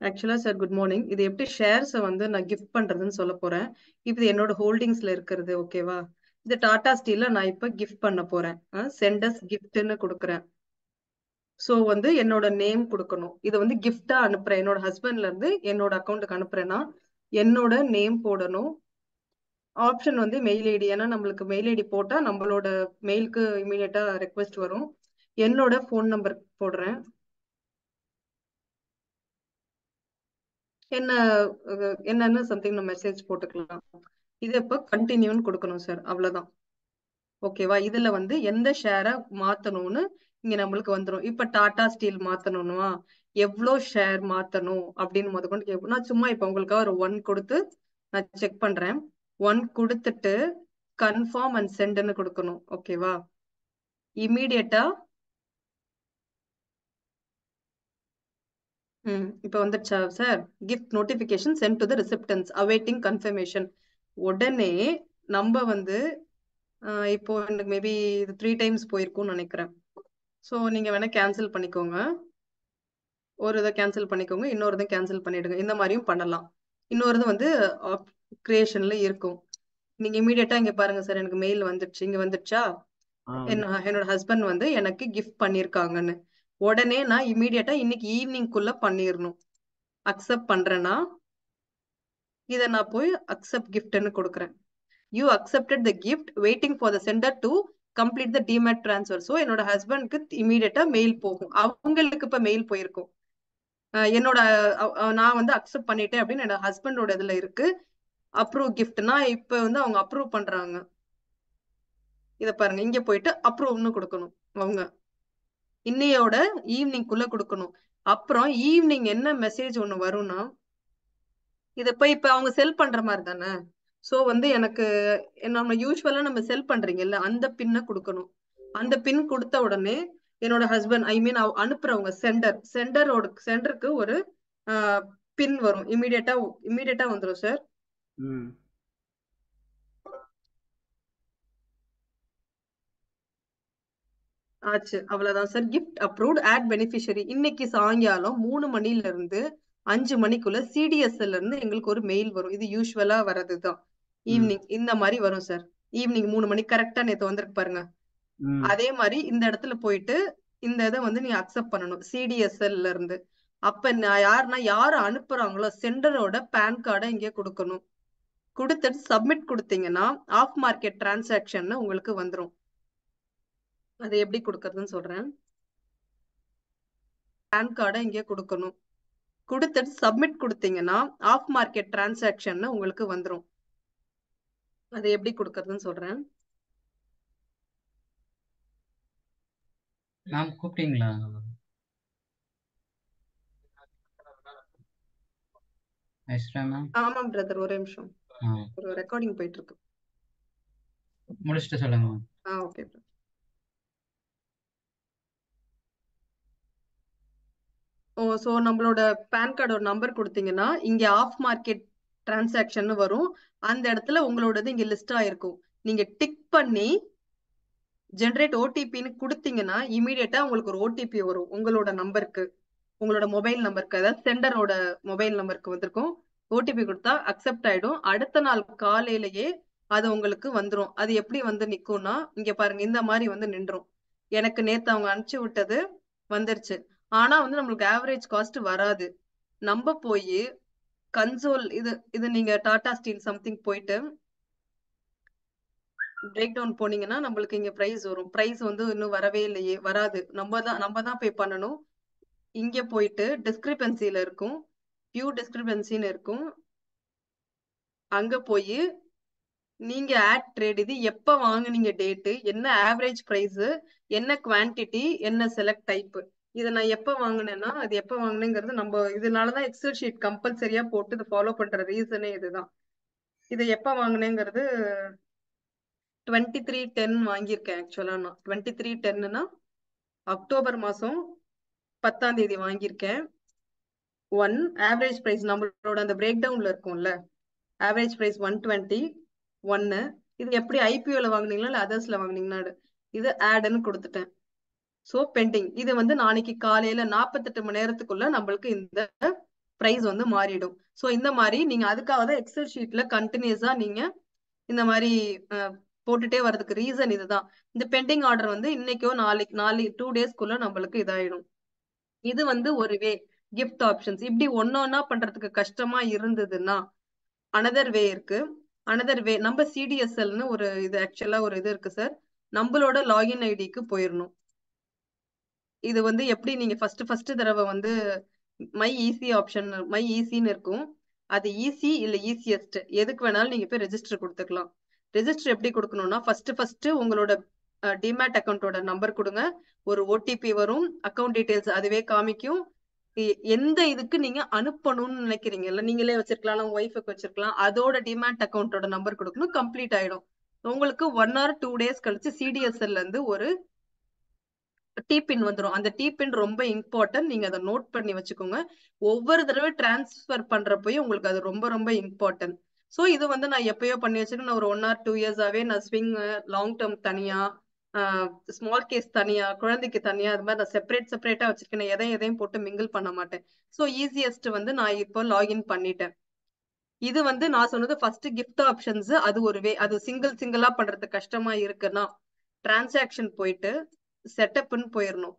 ஆக்சுவலா sir good morning. இது எப்படி ஷேர்ஸ வந்து நான் கிஃப்ட் பண்றதுன்னு சொல்ல போறேன். இது என்னோட ஹோல்டிங்ஸ்ல இருக்கிறது. ஓகேவா? இது டாடா ஸ்டீல்ல நான் இப்ப கிஃப்ட் பண்ண போறேன். சென்டஸ் கிஃப்ட்னு கொடுக்குறேன். சோ வந்து என்னோட நேம் கொடுக்கணும். இது வந்து கிஃப்டா அனுப்புறேன். என்னோட ஹஸ்பண்ட்ல இருந்து என்னோட அக்கௌண்ட்டுக்கு அனுப்புறேன்னா என்னோட நேம் போடணும். ஆப்ஷன் வந்து மெயில் ஐடி. ஏன்னா நம்மளுக்கு மெயில் ஐடி போட்டா நம்மளோட மெயிலுக்கு இமீடியட்டா ரெக்வெஸ்ட் வரும். என்னோட ஃபோன் நம்பர் போடுறேன். என்ன என்னன்னு சம்திங் நம்ம மெசேஜ் போட்டுக்கலாம். இது இப்ப கண்டினியூன்னு கொடுக்கணும் சார். அவ்வளவுதான். ஓகேவா? இதுல வந்து எந்த ஷேரை மாத்தணும்னு இங்க நம்மளுக்கு வந்துரும். இப்ப டாடா ஸ்டீல் மாத்தணும்னா எவ்வளவு ஷேர் மாத்தணும் அப்படின்னு முதற்கொண்டு கேட்போம். நான் சும்மா இப்ப உங்களுக்காக ஒரு 1 கொடுத்து நான் செக் பண்றேன். 1 கொடுத்துட்டு கன்ஃபார்ம் அண்ட் சென்ட்னு கொடுக்கணும். ஓகேவா? இமீடியட்டா இப்ப வந்துச்சா sir? Gift notification sent to the recipients awaiting confirmation. உடனே நம்ம வந்து இப்போ எனக்கு மேபி இது 3 டைம்ஸ் போயிருக்கும்னு நினைக்கிறேன். ஸோ நீங்க வேணா கேன்சல் பண்ணிக்கோங்க. ஒரு இதை கேன்சல் பண்ணிக்கோங்க, இன்னொரு இதை கேன்சல் பண்ணிடுங்க. இந்த மாதிரியும் பண்ணலாம். இன்னொரு இது வந்து கிரியேஷன்ல இருக்கும். நீங்க இமீடியட்டா இங்க பாருங்க சார், எனக்கு மெயில் வந்துடுச்சு. இங்க வந்துடுச்சா? என்னோட ஹஸ்பண்ட் வந்து எனக்கு கிஃப்ட் பண்ணிருக்காங்கன்னு. உடனே நான் இமீடியட்டா இன்னைக்கு ஈவினிங்குள்ள பண்ணிடணும். அக்செப்ட் பண்றேன்னா இதை நான் போய் அக்செப்ட் கிஃப்ட்னு கொடுக்குறேன். You accepted the gift waiting for the centre to complete the demat transfer. So என்னோட ஹஸ்பண்ட்க்கு இமீடியட்டா மெயில் போகும். அவங்களுக்கு இப்ப மெயில் போயிருக்கும். என்னோட நான் வந்து அக்செப்ட் பண்ணிட்டேன் அப்படின்னு என்னோட ஹஸ்பண்டோட இதுல இருக்கு. அப்ரூவ் கிஃப்ட்னா இப்ப வந்து அவங்க அப்ரூவ் பண்றாங்க. இத பாருங்க, இங்க போயிட்டு அப்ரூவ்னு கொடுக்கணும். அவங்க இன்னையோட ஈவினிங்குள்ள கொடுக்கணும். அப்புறம் ஈவினிங் என்ன மெசேஜ் ஒண்ணு வரும்னா, இத போய் இப்ப அவங்க செல் பண்ற மாதிரி தானே. சோ வந்து எனக்கு நம்ம யூஸ்வலா நம்ம செல் பண்றீங்கல்ல, அந்த பின்ன கொடுக்கணும். அந்த பின் கொடுத்த உடனே என்னோட ஹஸ்பண்ட் ஐ மீன் அனுப்புறவங்க சென்டருக்கு ஒரு பின் வரும். இமீடியட்டா வந்துரும் சார். ஆச்சு, அவ்வளவுதான் sir. Gift approved add beneficiary. இன்னைக்கு சாயங்காலம் 3 மணில இருந்து 5 மணிக்குள்ள சிடிஎஸ்எல்ல இருந்து எங்களுக்கு ஒரு மெயில் வரும். இது யூஸ்வலா வர்றதுதான். ஈவினிங் இந்த மாதிரி வரும் சார். ஈவினிங் 3 மணி கரெக்டா நேத்து வந்திருக்கு பாருங்க. அதே மாதிரி இந்த இடத்துல போயிட்டு இந்த இதை வந்து நீங்க அக்செப்ட் பண்ணணும் சிடிஎஸ்எல்ல இருந்து. அப்ப நான் யாரு அனுப்புறாங்களோ சென்டரோட பேன் கார்டை இங்கே கொடுக்கணும். கொடுத்துட்டு சப்மிட் கொடுத்தீங்கன்னா ஆஃப் மார்க்கெட் டிரான்சாக்ஷன் உங்களுக்கு வந்துரும். அது எப்படி கொடுக்கறதுன்னு சொல்றேன். பேன் கார்டை இங்கே கொடுக்கணும். கொடுத்துட்டு சப்மிட் கொடுத்தீங்கன்னா ஆஃப் மார்க்கெட் டிரான்சாக்ஷன் உங்களுக்கு வந்துரும். அது எப்படி கொடுக்கறதுன்னு சொல்றேன். மேம் கூப்பிட்டீங்களா? ஆமா பிரதர், ஒரே நிமிஷம். ஒரு ரெக்கார்டிங் போயிட்டு இருக்கு. முடிச்சுட்டு சொல்லுங்க. ஓகே. சோ நம்மளோட பேன் கார்டோட நம்பர் கொடுத்தீங்கன்னா இங்க ஆஃப் மார்க்கெட் டிரான்சாக்ஷன் வரும். அந்த இடத்துல உங்களோடது இங்க லிஸ்ட் ஆயிருக்கும். நீங்க டிக் பண்ணி ஜெனரேட் ஓடிபின்னு கொடுத்தீங்கன்னா இமீடியட்டா உங்களுக்கு ஒரு ஓடிபி வரும் உங்களோட நம்பருக்கு, உங்களோட மொபைல் நம்பருக்கு, அதாவது சென்டரோட மொபைல் நம்பருக்கு வந்திருக்கும். ஓடிபி கொடுத்தா அக்செப்ட் ஆயிடும். அடுத்த நாள் காலையிலேயே அது உங்களுக்கு வந்துரும். அது எப்படி வந்து நிக்கும்னா இங்க பாருங்க, இந்த மாதிரி வந்து நின்றும். எனக்கு நேத்து அவங்க அனுப்பிச்சு விட்டது வந்துருச்சு. ஆனா வந்து நம்மளுக்கு ஆவரேஜ் காஸ்ட் வராது. நம்ம போய் கன்சோல் இது நீங்க டாடா ஸ்டீல் சம்திங் போயிட்டு பிரேக் டவுன் போனீங்கன்னா நம்மளுக்கு இங்க பிரைஸ் வரும். பிரைஸ் வந்து இன்னும் வரவே இல்லையே, வராது. நம்ம தான் பே பண்ணணும். இங்க போயிட்டு டிஸ்கிரிபன்சில இருக்கும், வியூ டிஸ்கிரிபன்சின்னு இருக்கும். அங்க போய் நீங்க ஆட் ட்ரேட், இது எப்ப வாங்குனீங்க, டேட்டு என்ன, ஆவரேஜ் பிரைஸ் என்ன, குவான்டிட்டி என்ன, செலக்ட் டைப். இதை நான் எப்ப வாங்கினேன்னா அது எப்ப வாங்கினேங்கிறது நம்ம இதனாலதான் எக்ஸல் ஷீட் கம்பல்சரியா போட்டு இதை ஃபாலோ பண்ற ரீசனே இதுதான். இதை எப்ப வாங்கினேங்கிறது 23/10 வாங்கியிருக்கேன். ஆக்சுவலா நான் 23/10னா அக்டோபர் மாசம் 10ஆம் தேதி வாங்கியிருக்கேன். ஆவரேஜ் பிரைஸ் நம்மளோட அந்த பிரேக் டவுன்ல இருக்கும்ல, ஆவரேஜ் பிரைஸ் 120. இது எப்படி ஐபிஓல வாங்குனீங்களா இல்ல அதர்ஸ்ல வாங்குனீங்கன்னா இது ஆட்னு கொடுத்துட்டேன். So pending. இது வந்து நாளைக்கு காலையில 48 மணி நேரத்துக்குள்ள நம்மளுக்கு இந்த பிரைஸ் வந்து மாறிடும். ஸோ இந்த மாதிரி நீங்க அதுக்காக தான் எக்ஸல் ஷீட்ல கண்டினியூஸா நீங்க இந்த மாதிரி போட்டுட்டே வர்றதுக்கு ரீசன் இதுதான். இந்த பெண்டிங் ஆர்டர் வந்து இன்னைக்கோ நாளைக்கு 2 டேஸ்க்குள்ள நம்மளுக்கு இதாயிடும். இது வந்து ஒரு வே. கிஃப்ட் ஆப்ஷன்ஸ் இப்படி ஒன்னொன்னா பண்றதுக்கு கஷ்டமா இருந்ததுன்னா அனதர் வே இருக்கு. அனதர் வே நம்ம சிடிஎஸ்எல்னு ஒரு இது ஆக்சுவலா ஒரு இது இருக்கு சார். நம்மளோட லாகின் ஐடிக்கு போயிடணும். இது வந்து எப்படி நீங்க ஃபர்ஸ்ட் தடவை வந்து மை ஈஸின்னு இருக்கும். அது ஈஸி இல்ல ஈஸியஸ்ட் எதுக்கு வேணாலும் நீங்க போய் ரெஜிஸ்டர் கொடுத்துக்கலாம். ரெஜிஸ்டர் எப்படி கொடுக்கணும்னா ஃபர்ஸ்ட் உங்களோட டிமேட் அக்கௌண்டோட நம்பர் கொடுங்க. ஒரு ஓடிபி வரும். அக்கௌண்ட் டீடைல்ஸ் அதுவே காமிக்கும். எந்த இதுக்கு நீங்க அனுப்பணும்னு நினைக்கிறீங்கல்ல, நீங்களே வச்சிருக்கலாம், உங்க ஒய்ஃபுக்கு வச்சிருக்கலாம், அதோட டிமேட் அக்கௌண்டோட நம்பர் கொடுக்கணும். கம்ப்ளீட் ஆயிடும். உங்களுக்கு 1 or 2 days கழிச்சு சிடிஎஸ்எல்ல இருந்து ஒரு டிபின் வந்துடும். அந்த டிபின் ரொம்ப இம்பார்ட்டன்ட். நீங்க அதை நோட் பண்ணி வச்சுக்கோங்க. ஒவ்வொரு தடவை டிரான்ஸ்ஃபர் பண்றப்பயும் உங்களுக்கு அது ரொம்ப ரொம்ப இம்பார்ட்டன்ட். ஸோ இது வந்து நான் எப்பயோ பண்ணி வச்சிருக்கேன். நான் ஒரு 1 or 2 years நான் ஸ்விங் லாங் டேர்ம் தனியா, ஸ்மால் கேஸ் தனியா, குழந்தைக்கு தனியா, அது மாதிரி நான் செப்பரேட்டா வச்சிருக்கேன். எதையும் போட்டு மிங்கிள் பண்ண மாட்டேன். ஸோ ஈஸியஸ்ட் வந்து நான் இப்போ லாகின் பண்ணிட்டேன். இது வந்து நான் சொன்னது ஃபர்ஸ்ட் கிஃப்ட் ஆப்ஷன்ஸ். அது ஒரு வே. அது சிங்கிளா பண்றது கஷ்டமா இருக்குன்னா டிரான்சாக்ஷன் போயிட்டு செட்டப்னு போயிடணும்.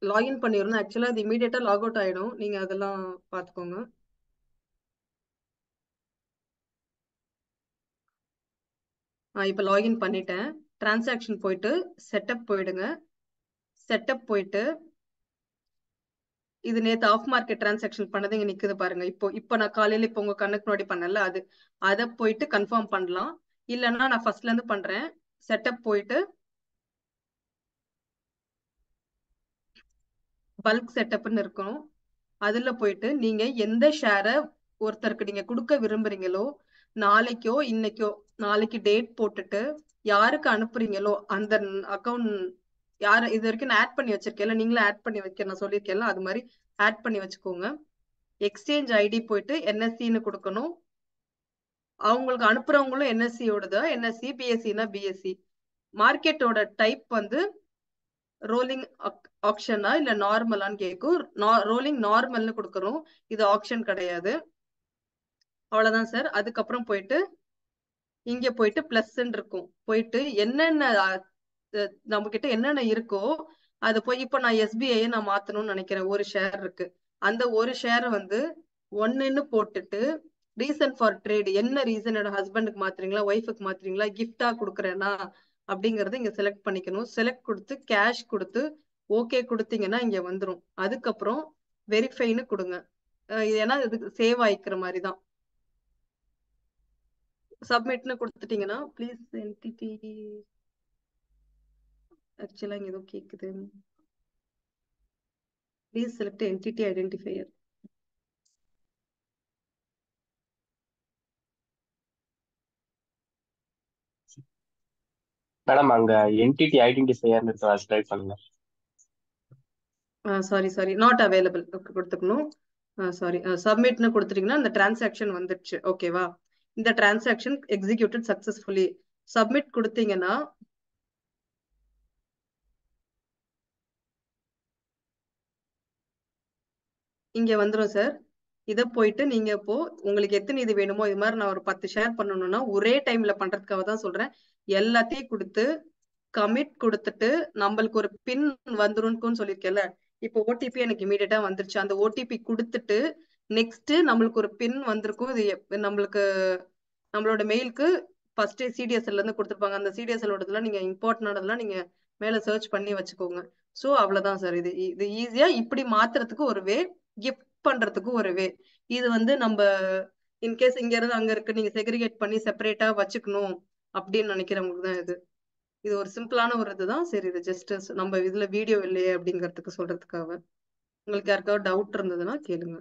லாகின் பண்ணிடணும். ஆக்சுவலா அது இமீடியட்டா லாக் அவுட் ஆயிடும். நீங்க அதெல்லாம் பாத்துக்கோங்க. இப்ப லாகின் பண்ணிட்டேன். டிரான்சாக்ஷன் போயிட்டு செட்டப் போயிடுங்க. செட்டப் போயிட்டு இது நேத்து ஆஃப் மார்க்கெட் டிரான்சாக்ஷன் பண்ணது இங்க நிக்குது பாருங்க. இப்போ நான் காலையில இப்போ உங்க கண்ணுக்கு முன்னாடி பண்ணல, அது அதை போயிட்டு கன்ஃபார்ம் பண்ணலாம். இல்லைன்னா நான் ஃபர்ஸ்ட்ல இருந்து பண்றேன். செட்டப் போயிட்டு பல்க் செட்டப்னு இருக்கும். அதுல போயிட்டு நீங்க எந்த ஷேரை ஒருத்தருக்கு நீங்க கொடுக்க விரும்புறீங்களோ, நாளைக்கோ இன்னைக்கோ, நாளைக்கு டேட் போட்டுட்டு யாருக்கு அனுப்புறீங்களோ அந்த அக்கௌண்ட் யாரு இது வரைக்கும் நான் ஆட் பண்ணி வச்சிருக்கேன்ல, நீங்களும் ஆட் பண்ணி வைக்க நான் சொல்லியிருக்கேன்ல, அது மாதிரி ஆட் பண்ணி வச்சுக்கோங்க. எக்ஸ்சேஞ்ச் ஐடி போயிட்டு என்எஸ்சின்னு கொடுக்கணும். அவங்களுக்கு அனுப்புறவங்களும் என்எஸ்சியோடதா, என்எஸ்சி பிஎஸ்சினா பிஎஸ்சி. மார்க்கெட்டோட டைப் வந்து ரோலிங் ஆக்ஷனா இல்ல நார்மலான்னு கேட்கும். ரோலிங் நார்மல்னு கொடுக்கறோம். இது ஆக்ஷன் கிடையாது. அவ்வளவுதான் சார். அதுக்கப்புறம் போயிட்டு இங்க போயிட்டு பிளஸ் இருக்கும். போயிட்டு என்னென்ன நம்ம கிட்ட என்னென்ன இருக்கோ அது போய் இப்ப நான் எஸ்பிஐ நான் மாத்தணும்னு நினைக்கிறேன். ஒரு ஷேர் இருக்கு. அந்த ஒரு ஷேரை வந்து 1ன்னு போட்டுட்டு ரீசன் ஃபார் ட்ரேட் என்ன ரீசன், என்னோட ஹஸ்பண்டுக்கு மாத்துறீங்களா, ஒய்ஃபுக்கு மாத்துறீங்களா, கிஃப்டா கொடுக்குறேன்னா அப்படிங்கறத இங்க செலக்ட் பண்ணிக்கணும். செலக்ட் கொடுத்து கேஷ் கொடுத்து ஓகே கொடுத்தீங்கன்னா இங்க வந்துரும். அதுக்கப்புறம் வெரிஃபைன்னு கொடுங்க. ஏன்னா இது சேவ் ஆயிக்கிற மாதிரி தான். சப்மிட்னு கொடுத்துட்டீங்கன்னா ப்ளீஸ் என்டிட்டி ஆக்சுவலா இங்க ஏதோ கேக்குது. Please select entity identifier. Madam அங்க என்டிட்டி ஐடென்டிஃபையர்னு ட்ரை பண்ணுங்க. சாரி நாட் அவைலபிள் கொடுத்துக்கணும். சாரி சப்மிட்னு கொடுத்துட்டீங்கன்னா இந்த டிரான்சாக்ஷன் வந்துடுச்சு. ஓகேவா? இந்த டிரான்சாக்ஷன் எக்ஸிக்யூட்டட் சக்சஸ்ஃபுல்லி. சப்மிட் கொடுத்தீங்கன்னா இங்க வந்துடும் சார். இதை போயிட்டு நீங்க இப்போ உங்களுக்கு எத்தனை இது வேணுமோ, இது மாதிரி நான் ஒரு 10 ஷேர் பண்ணணும்னா ஒரே டைம்ல பண்றதுக்காக தான் சொல்றேன். எல்லாத்தையும் கொடுத்து கமிட் கொடுத்துட்டு நம்மளுக்கு ஒரு பின் வந்துரும்னு சொல்லியிருக்கேன்ல, இப்போ ஓடிபி எனக்கு இமீடியட்டா வந்துருச்சு. அந்த ஓடிபி கொடுத்துட்டு நெக்ஸ்ட் நம்மளுக்கு ஒரு பின் வந்திருக்கும். இது நம்மளுக்கு நம்மளோட மெயிலுக்கு ஃபர்ஸ்ட் சிடிஎஸ்எல்ல இருந்து கொடுத்துருப்பாங்க. அந்த சிடிஎஸ்எல் ஓடதுலாம் நீங்க இம்பார்ட்டன்டானதெல்லாம் நீங்க மேல சர்ச் பண்ணி வச்சுக்கோங்க. சோ அவ்வளவுதான் சார். இது ஈஸியா இப்படி மாத்துறதுக்கு ஒரு வே, கிஃப்ட் பண்றதுக்கு ஒரு வே. இது வந்து நம்ம இன்கேஸ் இங்க இருந்து அங்க இருக்கு நீங்க செக்ரிகேட் பண்ணி செப்பரேட்டா வச்சுக்கணும் அப்படின்னு நினைக்கிறவங்களுக்கு தான் இது. இது ஒரு சிம்பிளான ஒரு இதுதான். சரி, இது ஜஸ்ட் நம்ம இதுல வீடியோ இல்லையே அப்படிங்கறதுக்கு சொல்றதுக்காக. உங்களுக்கு யாருக்காவது டவுட் இருந்ததுன்னா கேளுங்க.